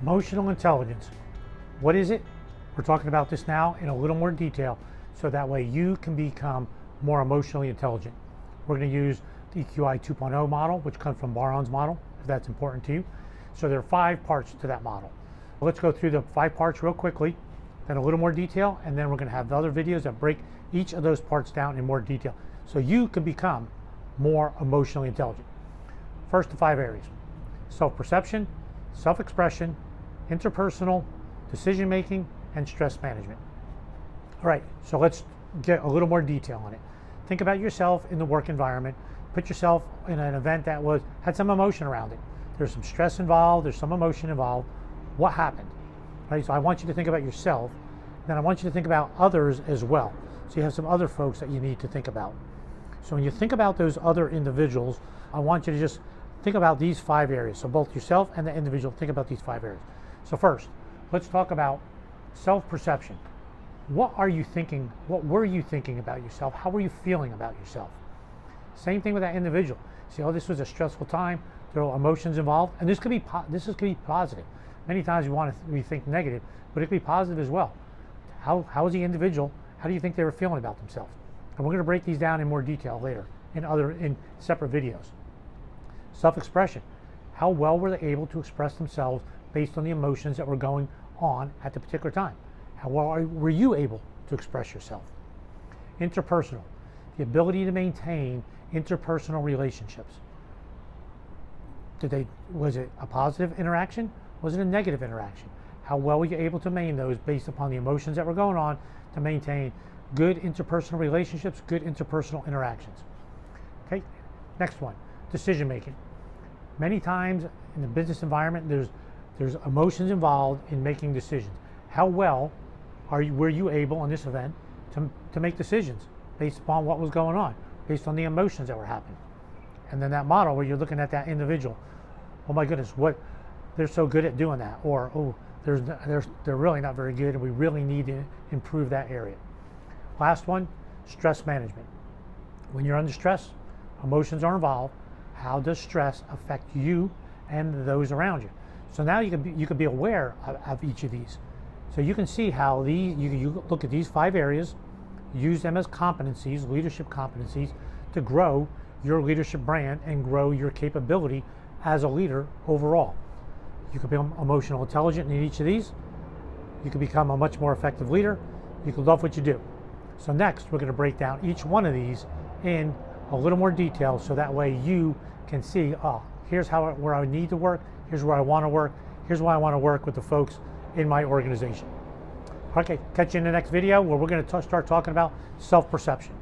Emotional intelligence. What is it? We're talking about this now in a little more detail so that way you can become more emotionally intelligent. We're going to use the EQI 2.0 model, which comes from Baron's model, if that's important to you. So there are 5 parts to that model. Let's go through the 5 parts real quickly, then a little more detail, and then we're going to have other videos that break each of those parts down in more detail so you can become more emotionally intelligent. First, the 5 areas: self-perception, self-expression, interpersonal, decision-making, and stress management. All right, so let's get a little more detail on it. Think about yourself in the work environment. Put yourself in an event that had some emotion around it. There's some stress involved, there's some emotion involved. What happened? Right, so I want you to think about yourself, then I want you to think about others as well. So you have some other folks that you need to think about. So when you think about those other individuals, I want you to just think about these 5 areas. So both yourself and the individual, think about these 5 areas. So first, let's talk about self-perception. What are you thinking? What were you thinking about yourself? How were you feeling about yourself? Same thing with that individual. See, oh, this was a stressful time. There are emotions involved, and this could be positive. Many times we think negative, but it could be positive as well. How is the individual? How do you think they were feeling about themselves? And we're going to break these down in more detail later in separate videos. Self-expression. How well were they able to express themselves based on the emotions that were going on at the particular time? How well were you able to express yourself? Interpersonal. The ability to maintain interpersonal relationships. Was it a positive interaction? Was it a negative interaction? How well were you able to maintain those based upon the emotions that were going on to maintain good interpersonal relationships, good interpersonal interactions? Okay, next one, decision making. Many times in the business environment, there's emotions involved in making decisions. How well were you able in this event to make decisions based upon what was going on, based on the emotions that were happening? And then that model where you're looking at that individual, oh my goodness, they're so good at doing that, or oh, they're really not very good and we really need to improve that area. Last one, stress management. When you're under stress, emotions are involved. How does stress affect you and those around you? So now you can be aware of each of these. So you can see how you look at these 5 areas, use them as competencies, leadership competencies, to grow your leadership brand and grow your capability as a leader overall. You can become emotional intelligent in each of these. You can become a much more effective leader. You can love what you do. So next, we're going to break down each one of these in a little more detail so that way you can see, here's where I need to work, here's where I want to work, here's why I want to work with the folks in my organization. Okay, catch you in the next video where we're going to start talking about self-perception.